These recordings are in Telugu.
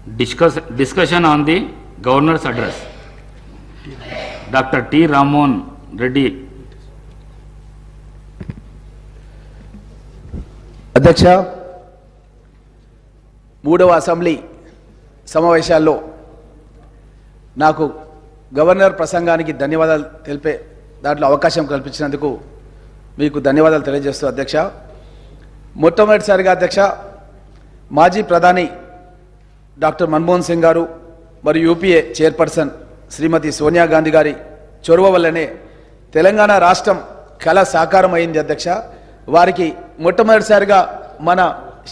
Discussion on the Governor's address. Dr. T. Ramon Reddy. అధ్యక్ష, మూడవ అసెంబ్లీ సమావేశాల్లో నాకు గవర్నర్ ప్రసంగానికి ధన్యవాదాలు తెలిపే దాంట్లో అవకాశం కల్పించినందుకు మీకు ధన్యవాదాలు తెలియజేస్తూ అధ్యక్ష, మొట్టమొదటిసారిగా అధ్యక్ష మాజీ ప్రధాని డాక్టర్ మన్మోహన్ సింగ్ గారు మరియు యూపీఏ చైర్పర్సన్ శ్రీమతి సోనియా గాంధీ గారి చొరవ వల్లనే తెలంగాణ రాష్ట్రం కళ సాకారం అయింది అధ్యక్ష. వారికి మొట్టమొదటిసారిగా మన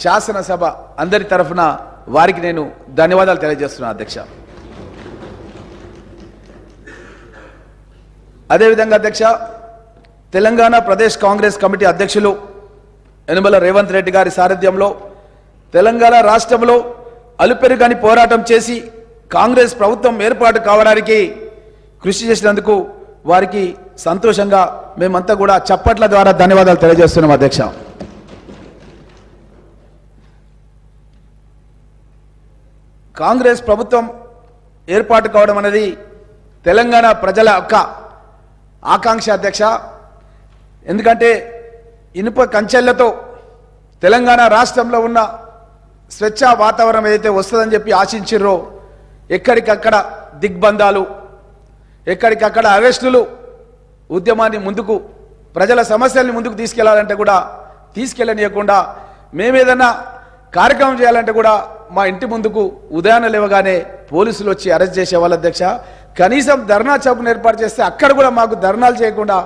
శాసనసభ అందరి తరఫున వారికి నేను ధన్యవాదాలు తెలియజేస్తున్నాను అధ్యక్ష. అదేవిధంగా అధ్యక్ష, తెలంగాణ ప్రదేశ్ కాంగ్రెస్ కమిటీ అధ్యక్షులు యనమల రేవంత్ రెడ్డి గారి సారథ్యంలో తెలంగాణ రాష్ట్రంలో అలుపెరుగని పోరాటం చేసి కాంగ్రెస్ ప్రభుత్వం ఏర్పాటు కావడానికి కృషి చేసినందుకు వారికి సంతోషంగా మేమంతా కూడా చప్పట్ల ద్వారా ధన్యవాదాలు తెలియజేస్తున్నాం అధ్యక్ష. కాంగ్రెస్ ప్రభుత్వం ఏర్పాటు కావడం అనేది తెలంగాణ ప్రజల యొక్క ఆకాంక్ష అధ్యక్ష. ఎందుకంటే ఇనుప కంచెళ్లతో తెలంగాణ రాష్ట్రంలో ఉన్న స్వేచ్ఛ వాతావరణం ఏదైతే వస్తుందని చెప్పి ఆశించిర్రో ఎక్కడికక్కడ దిగ్బంధాలు, ఎక్కడికక్కడ అరెస్టులు, ఉద్యమాన్ని ముందుకు ప్రజల సమస్యల్ని ముందుకు తీసుకెళ్లాలంటే కూడా తీసుకెళ్ళనీయకుండా మేమేదన్నా కార్యక్రమం చేయాలంటే కూడా మా ఇంటి ముందుకు ఉదయాన్నే లేవగానే పోలీసులు వచ్చి అరెస్ట్ చేసేవాళ్ళు అధ్యక్ష. కనీసం ధర్నా చౌక్ను ఏర్పాటు చేస్తే అక్కడ కూడా మాకు ధర్నాలు చేయకుండా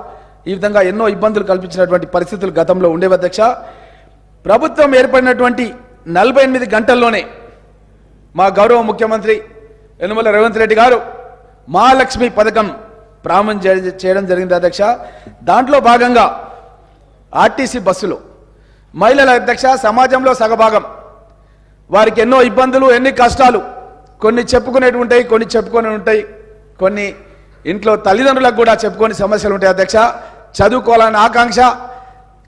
ఈ విధంగా ఎన్నో ఇబ్బందులు కల్పించినటువంటి పరిస్థితులు గతంలో ఉండేవి అధ్యక్ష. ప్రభుత్వం ఏర్పడినటువంటి 48 గంటల్లోనే మా గౌరవ ముఖ్యమంత్రి యనమల రేవంత్ రెడ్డి గారు మహాలక్ష్మి పథకం ప్రారంభం చేయడం జరిగింది అధ్యక్ష. దాంట్లో భాగంగా ఆర్టీసీ బస్సులు మహిళల అధ్యక్ష సమాజంలో సగభాగం, వారికి ఎన్నో ఇబ్బందులు, ఎన్ని కష్టాలు, కొన్ని చెప్పుకునేవి ఉంటాయి, కొన్ని చెప్పుకొని ఉంటాయి, కొన్ని ఇంట్లో తల్లిదండ్రులకు కూడా చెప్పుకొని సమస్యలు ఉంటాయి అధ్యక్ష. చదువుకోవాలని ఆకాంక్ష,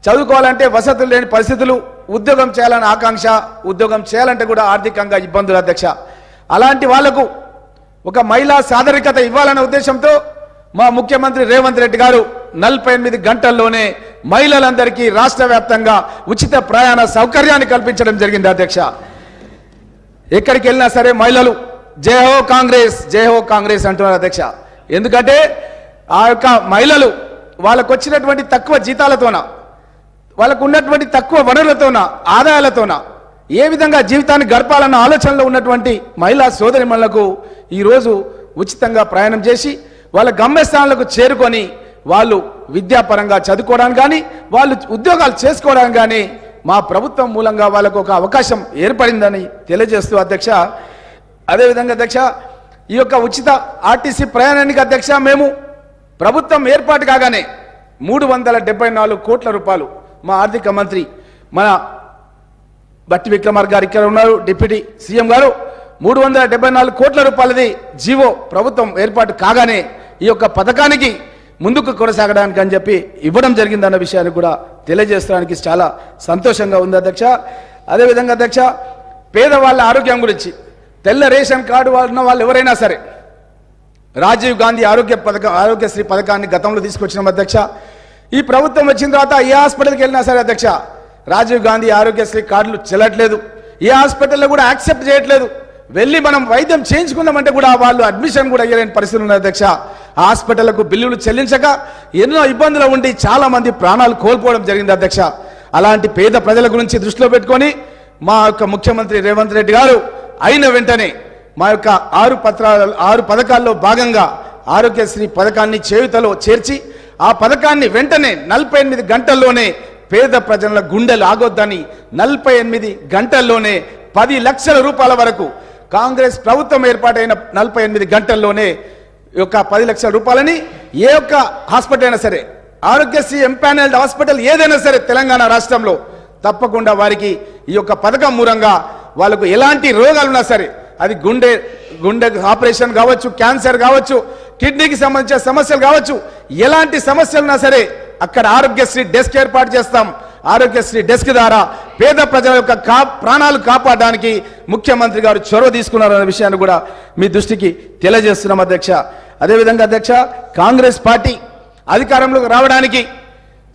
చదువుకోవాలంటే వసతులు లేని పరిస్థితులు, ఉద్యోగం చేయాలని ఆకాంక్ష, ఉద్యోగం చేయాలంటే కూడా ఆర్థికంగా ఇబ్బందులు అధ్యక్ష. అలాంటి వాళ్లకు ఒక మహిళా సాదరికత ఇవ్వాలనే ఉద్దేశంతో మా ముఖ్యమంత్రి రేవంత్ రెడ్డి గారు 48 గంటల్లోనే మహిళలందరికీ రాష్ట్ర వ్యాప్తంగా ఉచిత ప్రయాణ సౌకర్యాన్ని కల్పించడం జరిగింది అధ్యక్ష. ఎక్కడికి వెళ్ళినా సరే మహిళలు జై హో కాంగ్రెస్, జై హో కాంగ్రెస్ అంటున్నారు అధ్యక్ష. ఎందుకంటే ఆ యొక్క మహిళలు వాళ్ళకు వచ్చినటువంటి తక్కువ జీతాలతోన, వాళ్ళకు ఉన్నటువంటి తక్కువ వనరులతోన, ఆదాయాలతోన ఏ విధంగా జీవితాన్ని గడపాలన్న ఆలోచనలో ఉన్నటువంటి మహిళా సోదరిమణులకు ఈరోజు ఉచితంగా ప్రయాణం చేసి వాళ్ళ గమ్యస్థానాలకు చేరుకొని వాళ్ళు విద్యాపరంగా చదువుకోవడానికి కానీ వాళ్ళు ఉద్యోగాలు చేసుకోవడానికి కానీ మా ప్రభుత్వం మూలంగా వాళ్ళకు ఒక అవకాశం ఏర్పడిందని తెలియజేస్తూ అధ్యక్ష, అదేవిధంగా అధ్యక్ష ఈ యొక్క ఉచిత ఆర్టీసీ ప్రయాణానికి అధ్యక్ష మేము ప్రభుత్వం ఏర్పాటు కాగానే 374 కోట్ల రూపాయలు మా ఆర్థిక మంత్రి మన బట్టి విక్రమార్క గారు ఇక్కడ ఉన్నారు, డిప్యూటీ సీఎం గారు, 374 కోట్ల రూపాయలది జీవో ప్రభుత్వం ఏర్పాటు కాగానే ఈ యొక్క పథకానికి ముందుకు కొనసాగడానికి అని చెప్పి ఇవ్వడం జరిగిందన్న విషయాన్ని కూడా తెలియజేయడానికి చాలా సంతోషంగా ఉంది అధ్యక్ష. అదేవిధంగా అధ్యక్ష పేదవాళ్ళ ఆరోగ్యం గురించి తెల్ల రేషన్ కార్డు ఉన్న వాళ్ళు ఎవరైనా సరే రాజీవ్ గాంధీ ఆరోగ్యశ్రీ పథకాన్ని గతంలో తీసుకొచ్చినాం అధ్యక్ష. ఈ ప్రభుత్వం వచ్చిన తర్వాత ఏ హాస్పిటల్కి వెళ్ళినా సరే అధ్యక్ష రాజీవ్ గాంధీ ఆరోగ్యశ్రీ కార్డులు చెల్లట్లేదు, ఏ హాస్పిటల్లో కూడా యాక్సెప్ట్ చేయట్లేదు. వెళ్ళి మనం వైద్యం చేయించుకున్నామంటే కూడా వాళ్ళు అడ్మిషన్ కూడా అయ్యలేని పరిస్థితులు ఉన్నాయి అధ్యక్ష. హాస్పిటళ్లకు బిల్లులు చెల్లించక ఎన్నో ఇబ్బందులు ఉండి చాలా మంది ప్రాణాలు కోల్పోవడం జరిగింది అధ్యక్ష. అలాంటి పేద ప్రజల గురించి దృష్టిలో పెట్టుకొని మా యొక్క ముఖ్యమంత్రి రేవంత్ రెడ్డి గారు అయిన వెంటనే మా యొక్క 6 పథకాల్లో భాగంగా ఆరోగ్యశ్రీ పథకాన్ని చేయుతలో చేర్చి ఆ పథకాన్ని వెంటనే 48 గంటల్లోనే పేద ప్రజల గుండెలు ఆగొద్దని 48 గంటల్లోనే 10 లక్షల రూపాయల వరకు కాంగ్రెస్ ప్రభుత్వం ఏర్పాటైన 48 గంటల్లోనే ఈ యొక్క 10 లక్షల రూపాయలని ఏ ఒక్క హాస్పిటల్ అయినా సరే ఆరోగ్యశ్రీ ఎంపానల్డ్ హాస్పిటల్ ఏదైనా సరే తెలంగాణ రాష్ట్రంలో తప్పకుండా వారికి ఈ యొక్క పథకం మూలంగా వాళ్ళకు ఎలాంటి రోగాలున్నా సరే అది గుండె ఆపరేషన్ కావచ్చు, క్యాన్సర్ కావచ్చు, కిడ్నీకి సంబంధించిన సమస్యలు కావచ్చు, ఎలాంటి సమస్యలున్నా సరే అక్కడ ఆరోగ్యశ్రీ డెస్క్ ఏర్పాటు చేస్తాం. ఆరోగ్యశ్రీ డెస్క్ ద్వారా పేద ప్రజల యొక్క ప్రాణాలు కాపాడడానికి ముఖ్యమంత్రి గారు చొరవ తీసుకున్నారన్న విషయాన్ని కూడా మీ దృష్టికి తెలియజేస్తున్నాం అధ్యక్ష. అదేవిధంగా అధ్యక్ష, కాంగ్రెస్ పార్టీ అధికారంలోకి రావడానికి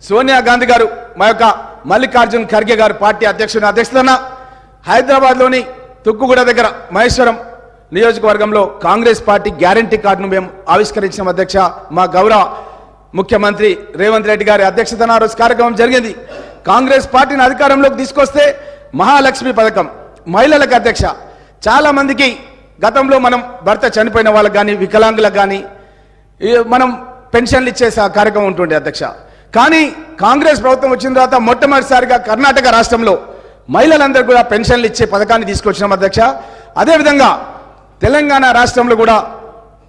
సోనియా గాంధీ గారు, మా యొక్క మల్లికార్జున్ ఖర్గే గారు పార్టీ అధ్యక్షతన హైదరాబాద్లోని తుక్కుగూడ దగ్గర మహేశ్వరం నియోజకవర్గంలో కాంగ్రెస్ పార్టీ గ్యారంటీ కార్డును మేము ఆవిష్కరించిన అధ్యక్ష. మా గౌరవ ముఖ్యమంత్రి రేవంత్ రెడ్డి గారి అధ్యక్షతన ఆ రోజు కార్యక్రమం జరిగింది. కాంగ్రెస్ పార్టీని అధికారంలోకి తీసుకొస్తే మహాలక్ష్మి పథకం మహిళలకు అధ్యక్ష, చాలా మందికి గతంలో మనం భర్త చనిపోయిన వాళ్ళకి కానీ వికలాంగులకు కానీ మనం పెన్షన్లు ఇచ్చే కార్యక్రమం ఉంటుండే అధ్యక్ష. కానీ కాంగ్రెస్ ప్రభుత్వం వచ్చిన తర్వాత మొట్టమొదటిసారిగా కర్ణాటక రాష్ట్రంలో మహిళలందరూ కూడా పెన్షన్లు ఇచ్చే పథకాన్ని తీసుకొచ్చినాం అధ్యక్ష. అదేవిధంగా తెలంగాణ రాష్ట్రంలో కూడా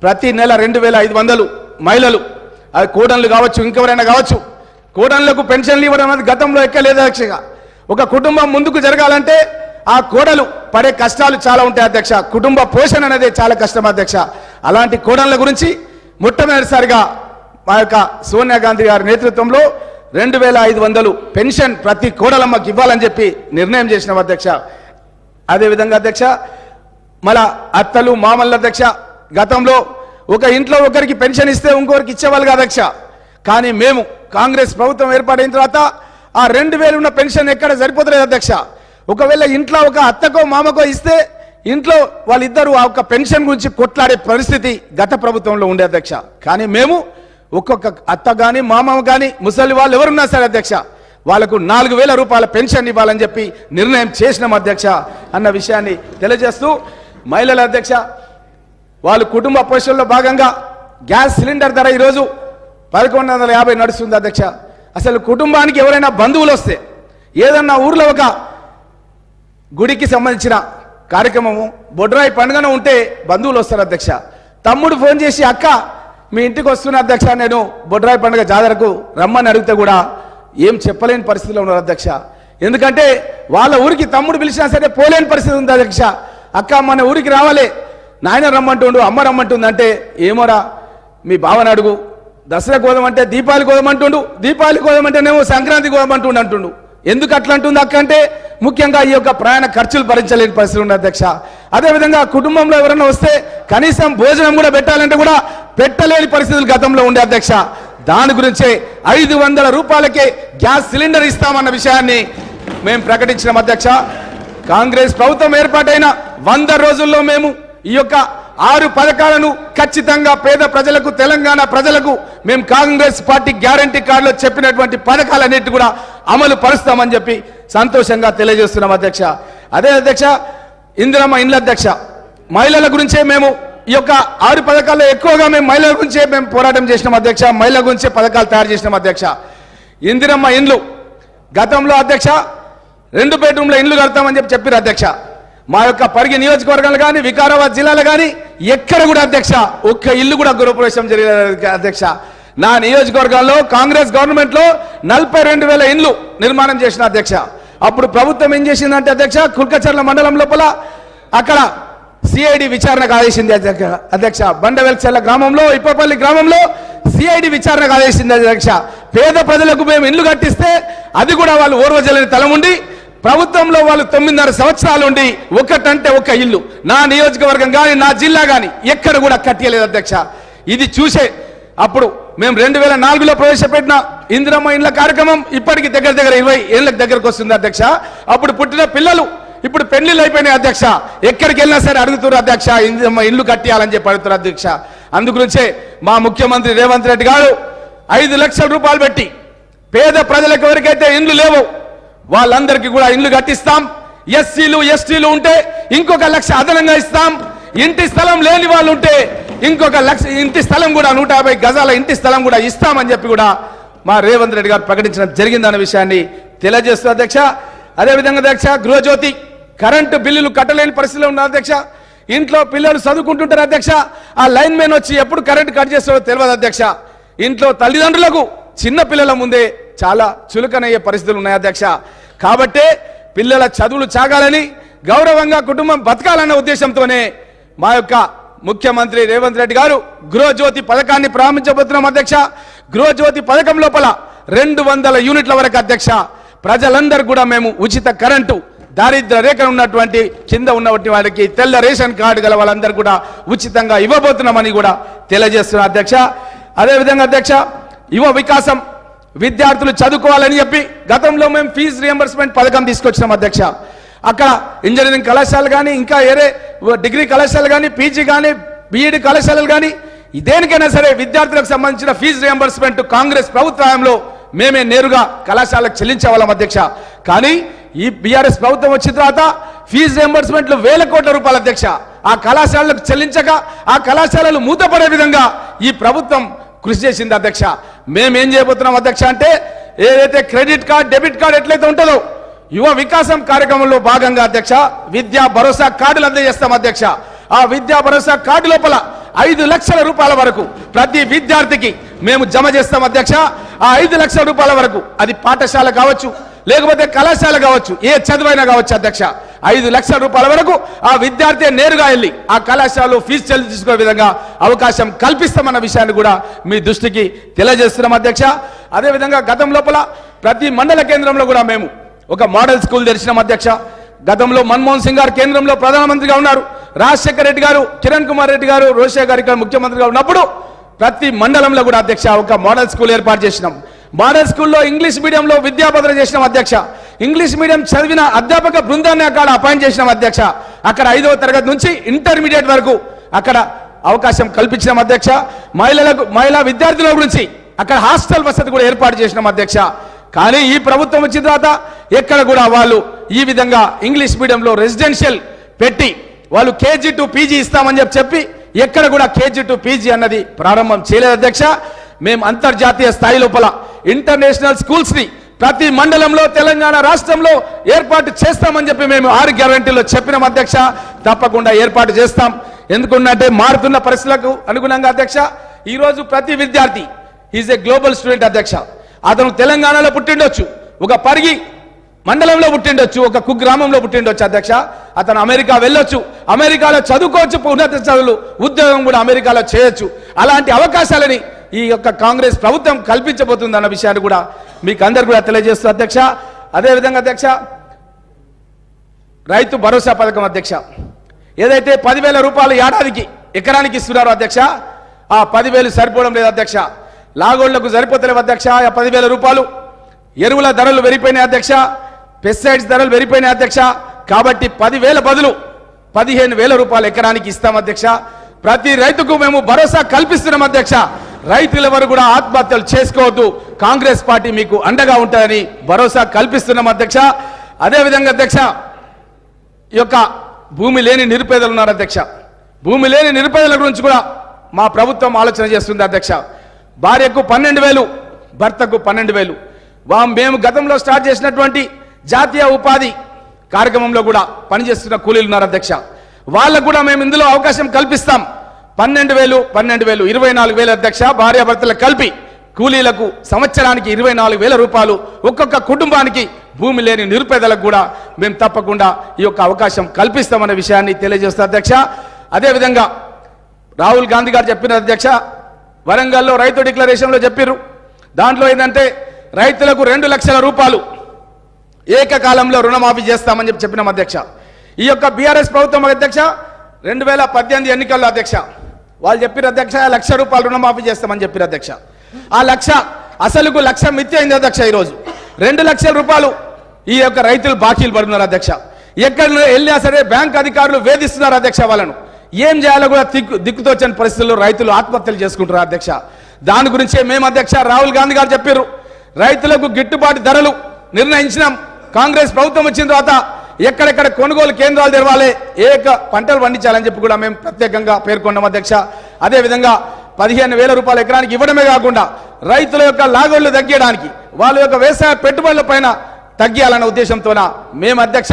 ప్రతి నెల 2500 మహిళలు, అది కోడన్లు కావచ్చు, ఇంకెవరైనా కావచ్చు, కోడన్లకు పెన్షన్లు ఇవ్వడం అనేది గతంలో ఎక్కలేదు అధ్యక్ష. ఒక కుటుంబం ముందుకు జరగాలంటే ఆ కోడలు పడే కష్టాలు చాలా ఉంటాయి అధ్యక్ష. కుటుంబ పోషణ అనేది చాలా కష్టం అధ్యక్ష. అలాంటి కోడన్ల గురించి మొట్టమొదటిసారిగా మా యొక్క సోనియా గాంధీ గారి నేతృత్వంలో 2500 పెన్షన్ ప్రతి కోడలమ్మకి ఇవ్వాలని చెప్పి నిర్ణయం చేసిన అధ్యక్ష. అదేవిధంగా అధ్యక్ష, మన అత్తలు మామల్ల అధ్యక్ష, గతంలో ఒక ఇంట్లో ఒకరికి పెన్షన్ ఇస్తే ఇంకొకరికి ఇచ్చేవాళ్ళు అధ్యక్ష. కానీ మేము కాంగ్రెస్ ప్రభుత్వం ఏర్పాటైన తర్వాత ఆ 2000 ఉన్న పెన్షన్ ఎక్కడ సరిపోతలేదు అధ్యక్ష. ఒకవేళ ఇంట్లో ఒక అత్తకో మామకో ఇస్తే ఇంట్లో వాళ్ళిద్దరూ ఆ ఒక్క పెన్షన్ గురించి కొట్లాడే పరిస్థితి గత ప్రభుత్వంలో ఉండే అధ్యక్ష. కానీ మేము ఒక్కొక్క అత్త కానీ మామ కానీ ముసలి వాళ్ళు ఎవరున్నా సరే అధ్యక్ష, వాళ్లకు 4000 రూపాయల పెన్షన్ ఇవ్వాలని చెప్పి నిర్ణయం చేసినాం అధ్యక్ష అన్న విషయాన్ని తెలియజేస్తూ, మహిళల అధ్యక్ష, వాళ్ళు కుటుంబ పోషణలో భాగంగా గ్యాస్ సిలిండర్ ధర ఈరోజు 1150 నడుస్తుంది అధ్యక్ష. అసలు కుటుంబానికి ఎవరైనా బంధువులు వస్తే, ఏదన్నా ఊర్లో ఒక గుడికి సంబంధించిన కార్యక్రమము బొడ్రాయి పండుగన ఉంటే బంధువులు వస్తారు అధ్యక్ష. తమ్ముడు ఫోన్ చేసి, అక్క మీ ఇంటికి వస్తున్న అధ్యక్ష, నేను బొడ్రాయి పండుగ జాతరకు రమ్మని అడిగితే కూడా ఏం చెప్పలేని పరిస్థితిలో ఉన్నారు అధ్యక్ష. ఎందుకంటే వాళ్ళ ఊరికి తమ్ముడు పిలిచినా సరే పోలేని పరిస్థితి ఉంది అధ్యక్ష. అక్క మన ఊరికి రావాలి, నాయన రమ్మంటుండు, అమ్మ రమ్మంటుంది అంటే, ఏమోరా మీ భావన అడుగు, దసరా కోదమంటే దీపావళి కోదమంటుండు, దీపావళి కోదమంటేనేమో సంక్రాంతి కోదమంటుండు అంటుండు. ఎందుకు అట్లా అంటుంది అక్క అంటే, ముఖ్యంగా ఈ యొక్క ప్రయాణ ఖర్చులు భరించలేని పరిస్థితి ఉంది అధ్యక్ష. అదేవిధంగా కుటుంబంలో ఎవరైనా వస్తే కనీసం భోజనం కూడా పెట్టాలంటే కూడా పెట్టలేని పరిస్థితులు గతంలో ఉండే అధ్యక్ష. దాని గురించే 500 రూపాయలకే గ్యాస్ సిలిండర్ ఇస్తామన్న విషయాన్ని మేము ప్రకటించిన అధ్యక్ష. కాంగ్రెస్ ప్రభుత్వం ఏర్పాటైన 100 రోజుల్లో మేము ఈ యొక్క 6 పథకాలను ఖచ్చితంగా పేద ప్రజలకు, తెలంగాణ ప్రజలకు మేము కాంగ్రెస్ పార్టీ గ్యారంటీ కార్డులో చెప్పినటువంటి పథకాలన్నిటి కూడా అమలు పరుస్తామని చెప్పి సంతోషంగా తెలియజేస్తున్నాం అధ్యక్ష. అదే అధ్యక్ష, ఇందిరమ్మ ఇండ్ల అధ్యక్ష, మహిళల గురించే మేము ఈ యొక్క 6 పథకాల్లో ఎక్కువగా మేము మహిళల గురించే మేము పోరాటం చేసినాం అధ్యక్ష. మహిళల గురించే పథకాలు తయారు చేసినాం అధ్యక్ష. ఇందిరమ్మ ఇండ్లు గతంలో అధ్యక్ష 2 బెడ్రూమ్ల ఇండ్లు కడతామని చెప్పారు అధ్యక్ష. మా యొక్క పరిగి నియోజకవర్గాలు కానీ వికారాబాద్ జిల్లాలో కానీ ఎక్కడ కూడా అధ్యక్ష ఒక్క ఇల్లు కూడా గృహప్రవేశం జరిగేది అధ్యక్ష. నా నియోజకవర్గాల్లో కాంగ్రెస్ గవర్నమెంట్ లో 42,000 ఇండ్లు నిర్మాణం చేసిన అధ్యక్ష. అప్పుడు ప్రభుత్వం ఏం చేసిందంటే అధ్యక్ష, కుల్కచర్ల మండలం లోపల అక్కడ సిఐడి విచారణకు ఆదేశింది అధ్యక్ష. బండవెల్చెర్ల గ్రామంలో, ఇప్పపల్లి గ్రామంలో సిఐడి విచారణకు ఆదేశింది అధ్యక్ష. పేద ప్రజలకు మేము ఇల్లు కట్టిస్తే అది కూడా వాళ్ళు ఓర్వజలని తల ఉండి, ప్రభుత్వంలో వాళ్ళు 9.5 సంవత్సరాలు ఉండి ఒకటంటే ఒక ఇల్లు నా నియోజకవర్గం కానీ నా జిల్లా కానీ ఎక్కడ కూడా కట్టలేదు అధ్యక్ష. ఇది చూసే అప్పుడు మేము 2004లో ప్రవేశపెట్టిన ఇందిరమ్మ ఇండ్ల కార్యక్రమం ఇప్పటికి దగ్గర 20 ఏళ్ళకి దగ్గరకు వస్తుంది అధ్యక్ష. అప్పుడు పుట్టిన పిల్లలు ఇప్పుడు పెళ్లిళ్ళు అయిపోయినాయి అధ్యక్ష. ఎక్కడికి వెళ్ళినా సరే అడుగుతున్నారు అధ్యక్ష, ఇందిరమ్మ ఇల్లు కట్టియాలని చెప్పి అడుగుతారు అధ్యక్ష. అందుగురించే మా ముఖ్యమంత్రి రేవంత్ రెడ్డి గారు 5 లక్షల రూపాయలు పెట్టి పేద ప్రజలకు ఎవరికైతే ఇండ్లు లేవో వాళ్ళందరికీ కూడా ఇండ్లు కట్టిస్తాం. ఎస్సీలు ఎస్టీలు ఉంటే ఇంకొక 1 లక్ష అదనంగా ఇస్తాం. ఇంటి స్థలం లేని వాళ్ళు ఉంటే ఇంకొక 1 లక్ష ఇంటి స్థలం కూడా 150 గజాల ఇంటి స్థలం కూడా ఇస్తామని చెప్పి కూడా మా రేవంత్ రెడ్డి గారు ప్రకటించడం జరిగిందన్న విషయాన్ని తెలియజేస్తూ అధ్యక్ష. అదేవిధంగా అధ్యక్ష, గృహజ్యోతి కరెంటు బిల్లులు కట్టలేని పరిస్థితిలో ఉన్న అధ్యక్ష. ఇంట్లో పిల్లలు చదువుకుంటుంటారు అధ్యక్ష, ఆ లైన్ మ్యాన్ వచ్చి ఎప్పుడు కరెంటు కట్ చేస్తారో తెలియదు అధ్యక్ష. ఇంట్లో తల్లిదండ్రులకు చిన్న పిల్లల ముందే చాలా చులకనయ్యే పరిస్థితులు ఉన్నాయి అధ్యక్ష. కాబట్టే పిల్లల చదువులు సాగాలని, గౌరవంగా కుటుంబం బతకాలన్న ఉద్దేశంతోనే మా యొక్క ముఖ్యమంత్రి రేవంత్ రెడ్డి గారు గృహజ్యోతి పథకాన్ని ప్రారంభించబోతున్నాం అధ్యక్ష. గృహజ్యోతి పథకం లోపల 200 యూనిట్ల వరకు అధ్యక్ష ప్రజలందరూ కూడా మేము ఉచిత కరెంటు, దారిద్ర్య రేఖ ఉన్నటువంటి కింద ఉన్నటువంటి వాళ్ళకి తెల్ల రేషన్ కార్డు గల వాళ్ళందరూ కూడా ఉచితంగా ఇవ్వబోతున్నామని కూడా తెలియజేస్తున్నా అధ్యక్ష. అదేవిధంగా అధ్యక్ష, యువ వికాసం విద్యార్థులు చదువుకోవాలని చెప్పి గతంలో మేము ఫీజు రియంబర్స్మెంట్ పథకం తీసుకొచ్చినాం అధ్యక్ష. అక్కడ ఇంజనీరింగ్ కళాశాలలు కానీ, ఇంకా ఏరే డిగ్రీ కళాశాలలు కానీ, పీజీ కానీ, బీఈడి కళాశాలలు కానీ, దేనికైనా సరే విద్యార్థులకు సంబంధించిన ఫీజు రియంబర్స్మెంట్ కాంగ్రెస్ ప్రభుత్వంలో మేమే నేరుగా కళాశాలకు చెల్లించేవాళ్ళం అధ్యక్ష. కానీ ఈ బీఆర్ఎస్ ప్రభుత్వం వచ్చిన తర్వాత ఫీజు రియంబర్స్మెంట్లు వేల కోట్ల రూపాయలు అధ్యక్ష. ఆ కళాశాలలకు చెల్లించక ఆ కళాశాలలు మూతపడే విధంగా ఈ ప్రభుత్వం కృషి చేసింది అధ్యక్ష. మేమేం చేయబోతున్నాం అధ్యక్ష అంటే, ఏదైతే క్రెడిట్ కార్డ్, డెబిట్ కార్డ్ ఎట్లయితే ఉంటుందో యువ వికాసం కార్యక్రమంలో భాగంగా అధ్యక్ష విద్యా భరోసా కార్డులు అందజేస్తాం అధ్యక్ష. ఆ విద్యా భరోసా కార్డు లోపల 5 లక్షల రూపాయల వరకు ప్రతి విద్యార్థికి మేము జమ చేస్తాం అధ్యక్ష. ఆ 5 లక్షల రూపాయల వరకు అది పాఠశాల కావచ్చు, లేకపోతే కళాశాల కావచ్చు, ఏ చదువైనా కావచ్చు అధ్యక్ష. 5 లక్షల రూపాయల వరకు ఆ విద్యార్థి నేరుగా వెళ్ళి ఆ కళాశాలలో ఫీజు చెల్లించుకునే విధంగా అవకాశం కల్పిస్తామన్న విషయాన్ని కూడా మీ దృష్టికి తెలియజేస్తున్నాం అధ్యక్ష. అదేవిధంగా గతం లోపల ప్రతి మండల కేంద్రంలో కూడా మేము ఒక మోడల్ స్కూల్ తెరిచినాం అధ్యక్ష. గతంలో మన్మోహన్ సింగ్ గారు కేంద్రంలో ప్రధానమంత్రిగా ఉన్నారు, రాజశేఖర రెడ్డి గారు, కిరణ్ కుమార్ రెడ్డి గారు, రోషయ్య గారు ఇక్కడ ముఖ్యమంత్రిగా ఉన్నప్పుడు ప్రతి మండలంలో కూడా అధ్యక్ష ఒక మోడల్ స్కూల్ ఏర్పాటు చేసినాం. మోడల్ స్కూల్లో ఇంగ్లీష్ మీడియంలో విద్యాబోధన చేసినాం అధ్యక్ష. ఇంగ్లీష్ మీడియం చదివిన అధ్యాపక బృందాన్ని అక్కడ అపాయింట్ చేసినాం అధ్యక్ష. అక్కడ 5వ తరగతి నుంచి ఇంటర్మీడియట్ వరకు అక్కడ అవకాశం కల్పించినాం అధ్యక్ష. మహిళా విద్యార్థుల గురించి అక్కడ హాస్టల్ వసతి కూడా ఏర్పాటు చేసినాం అధ్యక్ష. కానీ ఈ ప్రభుత్వం వచ్చిన తర్వాత ఎక్కడ కూడా వాళ్ళు ఈ విధంగా ఇంగ్లీష్ మీడియంలో రెసిడెన్షియల్ పెట్టి వాళ్ళు కేజీ టు పీజీ ఇస్తామని చెప్పి ఎక్కడ కూడా కేజీ టు పీజీ అన్నది ప్రారంభం చేయలేదు అధ్యక్ష. మేము అంతర్జాతీయ స్థాయి లోపల ఇంటర్నేషనల్ స్కూల్స్ ని ప్రతి మండలంలో తెలంగాణ రాష్ట్రంలో ఏర్పాటు చేస్తామని చెప్పి మేము 6 గ్యారంటీలో చెప్పినాం అధ్యక్ష. తప్పకుండా ఏర్పాటు చేస్తాం. ఎందుకంటే మారుతున్న పరిస్థితులకు అనుగుణంగా అధ్యక్ష ఈ రోజు ప్రతి విద్యార్థి ఈజ్ ఏ గ్లోబల్ స్టూడెంట్ అధ్యక్ష. అతను తెలంగాణలో పుట్టిండొచ్చు, ఒక పరిగి మండలంలో పుట్టిండొచ్చు, ఒక కుగ్రామంలో పుట్టిండొచ్చు అధ్యక్ష. అతను అమెరికా వెళ్ళొచ్చు, అమెరికాలో చదువుకోవచ్చు, ఉన్నత చదువులు ఉద్యోగం కూడా అమెరికాలో చేయొచ్చు. అలాంటి అవకాశాలని ఈ యొక్క కాంగ్రెస్ ప్రభుత్వం కల్పించబోతుంది అన్న విషయాన్ని కూడా మీకు అందరు కూడా తెలియజేస్తూ అధ్యక్ష. అదేవిధంగా అధ్యక్ష రైతు భరోసా పథకం అధ్యక్ష ఏదైతే 10,000 రూపాయలు ఏడాదికి ఎకరానికి ఇస్తున్నారు అధ్యక్ష, ఆ 10,000 సరిపోవడం లేదు అధ్యక్ష. లాగోళ్లకు సరిపోతలేవు అధ్యక్ష. ఆ 10,000 రూపాయలు ఎరువుల ధరలు పెరిగిపోయినాయి అధ్యక్ష, పెస్టిసైడ్స్ ధరలు పెరిగిపోయినాయి అధ్యక్ష. కాబట్టి 10,000 బదులు 15,000 రూపాయలు ఎకరానికి ఇస్తాం అధ్యక్ష. ప్రతి రైతుకు మేము భరోసా కల్పిస్తున్నాం అధ్యక్ష. రైతులెవరు కూడా ఆత్మహత్యలు చేసుకోవద్దు, కాంగ్రెస్ పార్టీ మీకు అండగా ఉంటుందని భరోసా కల్పిస్తున్నాం అధ్యక్ష. అదేవిధంగా అధ్యక్ష ఈ యొక్క భూమి లేని నిరుపేదలు ఉన్నారు అధ్యక్ష. భూమి లేని నిరుపేదల గురించి కూడా మా ప్రభుత్వం ఆలోచన చేస్తుంది అధ్యక్ష. భార్యకు 12,000, భర్తకు 12,000. మేము గతంలో స్టార్ట్ చేసినటువంటి జాతీయ ఉపాధి కార్యక్రమంలో కూడా పనిచేస్తున్న కూలీలు ఉన్నారు అధ్యక్ష. వాళ్ళకు కూడా మేము ఇందులో అవకాశం కల్పిస్తాం. 12,000, 24,000 అధ్యక్ష. భార్యాభర్తలకు కలిపి కూలీలకు సంవత్సరానికి 24,000 రూపాయలు ఒక్కొక్క కుటుంబానికి భూమి లేని నిరుపేదలకు కూడా మేము తప్పకుండా ఈ యొక్క అవకాశం కల్పిస్తామనే విషయాన్ని తెలియజేస్తాం అధ్యక్ష. అదేవిధంగా రాహుల్ గాంధీ గారు చెప్పిన అధ్యక్ష, వరంగల్లో రైతు డిక్లరేషన్లో చెప్పారు. దాంట్లో ఏంటంటే రైతులకు 2 లక్షల రూపాయలు ఏకకాలంలో రుణమాఫీ చేస్తామని చెప్పినాం అధ్యక్ష. ఈ యొక్క బీఆర్ఎస్ ప్రభుత్వం అధ్యక్ష 2018 ఎన్నికల్లో అధ్యక్ష వాళ్ళు చెప్పారు అధ్యక్ష 1 లక్ష రూపాయలు రుణమాఫీ చేస్తామని చెప్పారు అధ్యక్ష. ఆ లక్ష అసలుకు లక్ష మిత్తి అయింది అధ్యక్ష. ఈరోజు 2 లక్షల రూపాయలు ఈ యొక్క రైతులు బాకీలు పడుతున్నారు అధ్యక్ష. ఎక్కడ వెళ్ళినా సరే బ్యాంక్ అధికారులు వేధిస్తున్నారు అధ్యక్ష. వాళ్ళను ఏం చేయాలో కూడా దిక్కుతోచని పరిస్థితుల్లో రైతులు ఆత్మహత్యలు చేసుకుంటారు అధ్యక్ష. దాని గురించే మేము అధ్యక్ష రాహుల్ గాంధీ గారు చెప్పారు, రైతులకు గిట్టుబాటు ధరలు నిర్ణయించినాం. కాంగ్రెస్ ప్రభుత్వం వచ్చిన తర్వాత ఎక్కడెక్కడ కొనుగోలు కేంద్రాలు తెరవాలి, పంటలు పండించాలని చెప్పి కూడా మేము ప్రత్యేకంగా పేర్కొన్నాం అధ్యక్ష. అదేవిధంగా 15,000 రూపాయలు ఎకరానికి ఇవ్వడమే కాకుండా రైతుల యొక్క లాగోళ్లు తగ్గించడానికి, వాళ్ళ యొక్క వ్యవసాయ పెట్టుబడుల పైన తగ్గియాలన్న ఉద్దేశంతోన మేము అధ్యక్ష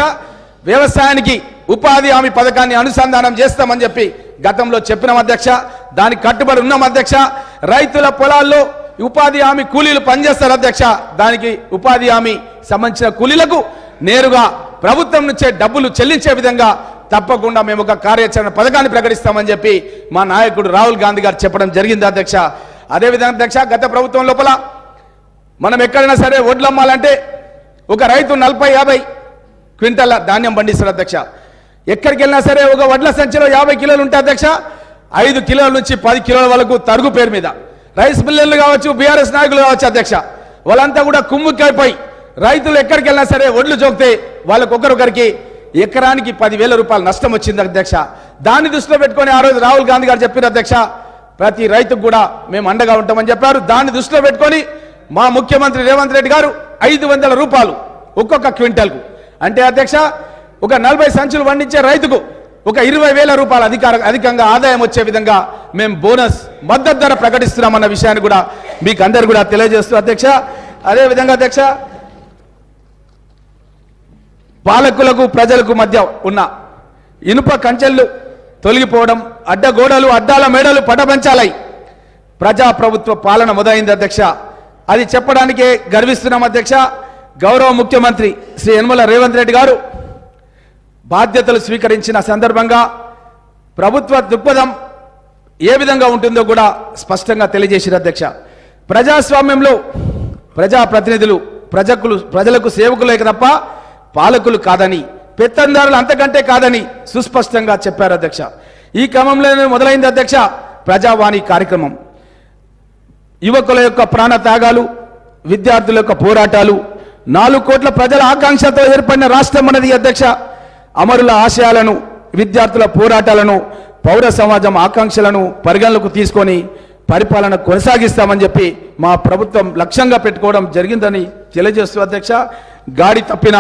వ్యవసాయానికి ఉపాధి హామీ పథకాన్ని అనుసంధానం చేస్తామని చెప్పి గతంలో చెప్పినాం అధ్యక్ష. దానికి కట్టుబడి ఉన్నాం అధ్యక్ష. రైతుల పొలాల్లో ఉపాధి హామీ కూలీలు పనిచేస్తారు అధ్యక్ష. దానికి ఉపాధి హామీ సంబంధించిన కూలీలకు నేరుగా ప్రభుత్వం నుంచే డబ్బులు చెల్లించే విధంగా తప్పకుండా మేము ఒక కార్యాచరణ పథకాన్ని ప్రకటిస్తామని చెప్పి మా నాయకుడు రాహుల్ గాంధీ గారు చెప్పడం జరిగింది అధ్యక్ష. అదేవిధంగా అధ్యక్ష గత ప్రభుత్వం లోపల మనం ఎక్కడైనా సరే వడ్లు అమ్మాలంటే ఒక రైతు 40-50 క్వింటాల ధాన్యం పండిస్తారు అధ్యక్ష. ఎక్కడికి వెళ్ళినా సరే ఒక వడ్ల సంచిలో 50 కిలోలు ఉంటాయి అధ్యక్ష. 5 కిలోల నుంచి 10 కిలోల వరకు తరుగు పేరు మీద రైస్ మిల్లర్లు కావచ్చు, బీఆర్ఎస్ నాయకులు కావచ్చు అధ్యక్ష, వాళ్ళంతా కూడా కుమ్ముక్కైపోయి రైతులు ఎక్కడికి వెళ్ళినా సరే ఒడ్లు జోకితే వాళ్ళకు ఒకరొకరికి ఎకరానికి 10,000 రూపాయలు నష్టం వచ్చింది అధ్యక్ష. దాన్ని దృష్టిలో పెట్టుకొని ఆ రోజు రాహుల్ గాంధీ గారు చెప్పారు అధ్యక్ష, ప్రతి రైతుకు కూడా మేము అండగా ఉంటామని చెప్పారు. దాన్ని దృష్టిలో పెట్టుకొని మా ముఖ్యమంత్రి రేవంత్ రెడ్డి గారు 500 రూపాయలు ఒక్కొక్క క్వింటల్కు, అంటే అధ్యక్ష ఒక 40 సంచులు పండించే రైతుకు ఒక 20,000 రూపాయలు అధికంగా ఆదాయం వచ్చే విధంగా మేము బోనస్ మద్దతు ధర ప్రకటిస్తున్నామన్న విషయాన్ని కూడా మీకు అందరు కూడా తెలియజేస్తూ అధ్యక్ష, అదేవిధంగా అధ్యక్ష పాలకులకు ప్రజలకు మధ్య ఉన్న ఇనుప కంచెలు తొలగిపోవడం, అడ్డగోడలు అడ్డాల మేడలు పటపంచాలై ప్రజాప్రభుత్వ పాలన మొదలైంది అధ్యక్ష. అది చెప్పడానికే గర్విస్తున్నాం అధ్యక్ష. గౌరవ ముఖ్యమంత్రి శ్రీ యనమల రేవంత్ రెడ్డి గారు బాధ్యతలు స్వీకరించిన సందర్భంగా ప్రభుత్వ దృక్పథం ఏ విధంగా ఉంటుందో కూడా స్పష్టంగా తెలియజేశారు అధ్యక్ష. ప్రజాస్వామ్యంలో ప్రజాప్రతినిధులు ప్రజలకు సేవకులే తప్ప పాలకులు కాదని, పెత్తందారులు అంతకంటే కాదని సుస్పష్టంగా చెప్పారు అధ్యక్ష. ఈ క్రమంలోనే మొదలైంది అధ్యక్ష ప్రజావాణి కార్యక్రమం. యువకుల యొక్క ప్రాణ త్యాగాలు, విద్యార్థుల యొక్క పోరాటాలు, 4 కోట్ల ప్రజల ఆకాంక్షతో ఏర్పడిన రాష్ట్రం మనది అధ్యక్ష. అమరుల ఆశయాలను, విద్యార్థుల పోరాటాలను, పౌర సమాజం ఆకాంక్షలను పరిగణలోకి తీసుకొని పరిపాలన కొనసాగిస్తామని చెప్పి మా ప్రభుత్వం లక్ష్యంగా పెట్టుకోవడం జరిగిందని తెలియజేస్తూ అధ్యక్ష, గాడి తప్పిన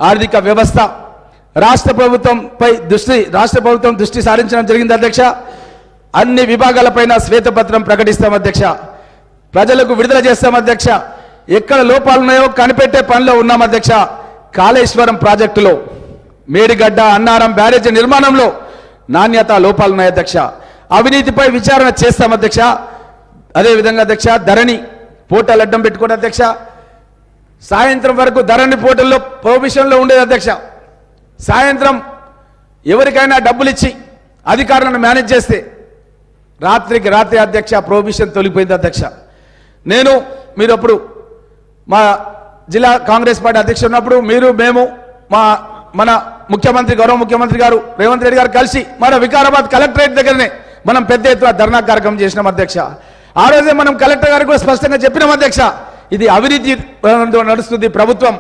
ఆర్థిక వ్యవస్థ రాష్ట్ర ప్రభుత్వం దృష్టి సారించడం జరిగింది అధ్యక్ష. అన్ని విభాగాలపైన శ్వేతపత్రం ప్రకటిస్తాం అధ్యక్ష. ప్రజలకు విడుదల చేస్తాం అధ్యక్ష. ఎక్కడ లోపాలున్నాయో కనిపెట్టే పనిలో ఉన్నాం అధ్యక్ష. కాళేశ్వరం ప్రాజెక్టులో, మేడిగడ్డ అన్నారం బ్యారేజీ నిర్మాణంలో నాణ్యత లోపాలున్నాయి అధ్యక్ష. అవినీతిపై విచారణ చేస్తాం అధ్యక్ష. అదేవిధంగా అధ్యక్ష ధరణి పోర్టల్ అడ్డం పెట్టుకోండి అధ్యక్ష. సాయంత్రం వరకు ధరణి పోర్టల్లో ప్రొహిబిషన్లో ఉండేది అధ్యక్ష. సాయంత్రం ఎవరికైనా డబ్బులు ఇచ్చి అధికారులను మేనేజ్ చేస్తే రాత్రికి రాత్రి అధ్యక్ష ప్రొహిబిషన్ తొలగిపోయింది అధ్యక్ష. మీరు అప్పుడు మా జిల్లా కాంగ్రెస్ పార్టీ అధ్యక్షుడు ఉన్నప్పుడు మేము మన గౌరవ ముఖ్యమంత్రి గారు రేవంత్ రెడ్డి గారు కలిసి మన వికారాబాద్ కలెక్టరేట్ దగ్గరనే మనం పెద్ద ఎత్తున ధర్నా కార్యక్రమం చేసినాం అధ్యక్ష. ఆ రోజే మనం కలెక్టర్ గారికి కూడా స్పష్టంగా చెప్పినాం అధ్యక్ష, ఇది అవినీతి నడుస్తుంది ప్రభుత్వం,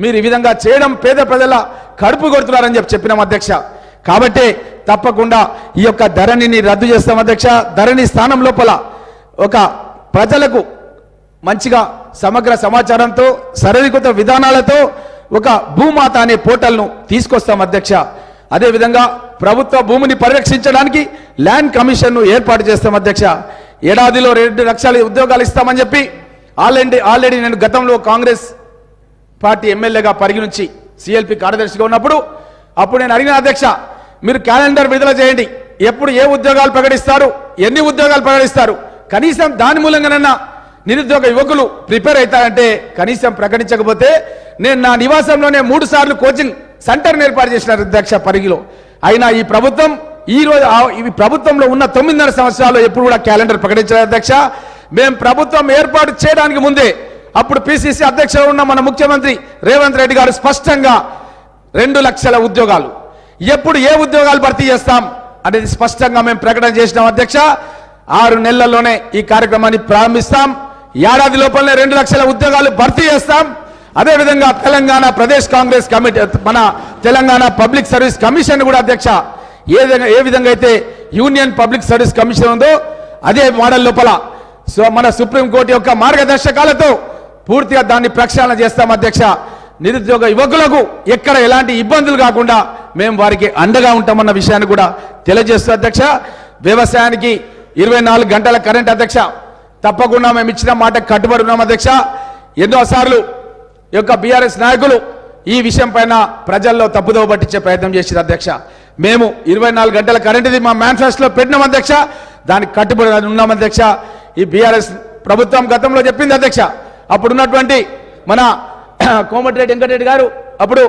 మీరు ఈ విధంగా చేయడం పేద ప్రజల కడుపు కొడుతున్నారని చెప్పినాం అధ్యక్ష. కాబట్టి తప్పకుండా ఈ యొక్క ధరణిని రద్దు చేస్తాం అధ్యక్ష. ధరణి స్థానం లోపల ఒక ప్రజలకు మంచిగా సమగ్ర సమాచారంతో సరళీకృత విధానాలతో ఒక భూమాత అనే పోర్టల్ను తీసుకొస్తాం అధ్యక్ష. అదేవిధంగా ప్రభుత్వ భూమిని పరిరక్షించడానికి ల్యాండ్ కమిషన్ను ఏర్పాటు చేస్తాం అధ్యక్ష. ఏడాదిలో 2 లక్షల ఉద్యోగాలు ఇస్తామని చెప్పి ఆల్రెడీ నేను గతంలో కాంగ్రెస్ పార్టీ ఎమ్మెల్యేగా పరిగణించి సిఎల్పి కార్యదర్శిగా ఉన్నప్పుడు నేను అడిగిన అధ్యక్ష, మీరు క్యాలెండర్ విడుదల చేయండి, ఎప్పుడు ఏ ఉద్యోగాలు ప్రకటిస్తారు, ఎన్ని ఉద్యోగాలు ప్రకటిస్తారు, కనీసం దాని మూలంగానన్నా నిరుద్యోగ యువకులు ప్రిపేర్ అవుతారంటే కనీసం ప్రకటించకపోతే నేను నా నివాసంలోనే 3 సార్లు కోచింగ్ సెంటర్ని ఏర్పాటు చేసిన అధ్యక్ష పరిగిలో. అయినా ఈ ప్రభుత్వంలో ఉన్న 9.5 సంవత్సరాలు ఎప్పుడు కూడా క్యాలెండర్ ప్రకటించారు అధ్యక్ష. మేము ప్రభుత్వం ఏర్పాటు చేయడానికి ముందే అప్పుడు పిసిసి అధ్యక్షుడు ఉన్న మన ముఖ్యమంత్రి రేవంత్ రెడ్డి గారు స్పష్టంగా 2 లక్షల ఉద్యోగాలు ఎప్పుడు ఏ ఉద్యోగాలు భర్తీ చేస్తాం అనేది స్పష్టంగా మేము ప్రకటన చేసినాం అధ్యక్ష. 6 నెలల్లోనే ఈ కార్యక్రమాన్ని ప్రారంభిస్తాం. ఏడాది లోపలనే 2 లక్షల ఉద్యోగాలు భర్తీ చేస్తాం. అదేవిధంగా తెలంగాణ ప్రదేశ్ కాంగ్రెస్ కమిటీ, మన తెలంగాణ పబ్లిక్ సర్వీస్ కమిషన్ కూడా అధ్యక్ష ఏ విధంగా అయితే యూనియన్ పబ్లిక్ సర్వీస్ కమిషన్ ఉందో అదే మోడల్ లోపల మన సుప్రీంకోర్టు యొక్క మార్గదర్శకాలతో పూర్తిగా దాన్ని ప్రక్షాళన చేస్తాం అధ్యక్ష. నిరుద్యోగ యువకులకు ఎక్కడ ఎలాంటి ఇబ్బందులు కాకుండా మేము వారికి అండగా ఉంటామన్న విషయాన్ని కూడా తెలియజేస్తూ అధ్యక్ష. వ్యవసాయానికి 24 గంటల కరెంట్ అధ్యక్ష, తప్పకుండా మేము ఇచ్చిన మాట కట్టుబడి ఉన్నాం అధ్యక్ష. ఎన్నోసార్లు ఈ యొక్క బీఆర్ఎస్ నాయకులు ఈ విషయం పైన ప్రజల్లో తప్పుదోవ పట్టించే ప్రయత్నం చేశారు అధ్యక్ష. మేము 24 గంటల కరెంటుది మా మేనిఫెస్టోలో పెట్టినాం అధ్యక్ష, దానికి కట్టుబడి ఉన్నాం అధ్యక్ష. ఈ బీఆర్ఎస్ ప్రభుత్వం గతంలో చెప్పింది అధ్యక్ష, అప్పుడున్నటువంటి మన కోమటిరెడ్డి వెంకటరెడ్డి గారు అప్పుడు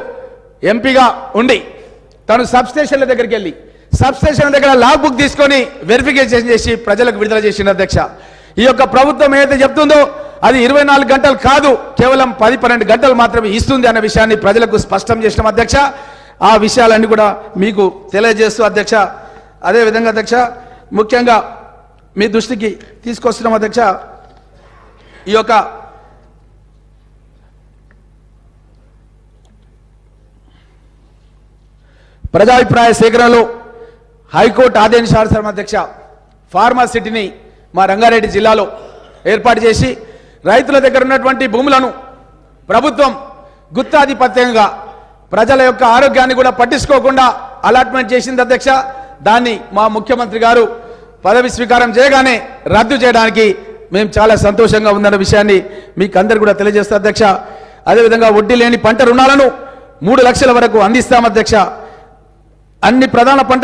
ఎంపీగా ఉండి తను సబ్స్టేషన్ల దగ్గరికి వెళ్ళి సబ్స్టేషన్ దగ్గర లాగ్ బుక్ తీసుకొని వెరిఫికేషన్ చేసి ప్రజలకు విడుదల చేసిన అధ్యక్ష. ఈ యొక్క ప్రభుత్వం ఏదైతే చెప్తుందో అది 24 గంటలు కాదు, కేవలం 10-12 గంటలు మాత్రమే ఇస్తుంది అన్న విషయాన్ని ప్రజలకు స్పష్టం చేసిన అధ్యక్ష. ఆ విషయాలన్నీ కూడా మీకు తెలియజేస్తూ అధ్యక్ష, అదేవిధంగా అధ్యక్ష ముఖ్యంగా మీ దృష్టికి తీసుకొస్తున్నాం అధ్యక్ష, ఈ యొక్క ప్రజాభిప్రాయ సేకరణలో హైకోర్టు ఆదేశానుసారం అధ్యక్ష ఫార్మా సిటీని మా రంగారెడ్డి జిల్లాలో ఏర్పాటు చేసి రైతుల దగ్గర ఉన్నటువంటి భూములను ప్రభుత్వం గుత్తాధిపత్యంగా ప్రజల యొక్క ఆరోగ్యాన్ని కూడా పట్టించుకోకుండా అలాట్మెంట్ చేసింది అధ్యక్ష. దాన్ని మా ముఖ్యమంత్రి గారు పదవి స్వీకారం చేయగానే రద్దు చేయడానికి మేము చాలా సంతోషంగా ఉందన్న విషయాన్ని మీకు అందరు కూడా తెలియజేస్తా అధ్యక్ష. అదేవిధంగా వడ్డీ లేని పంట రుణాలను 3 లక్షల వరకు అందిస్తాం అధ్యక్ష. అన్ని ప్రధాన పంట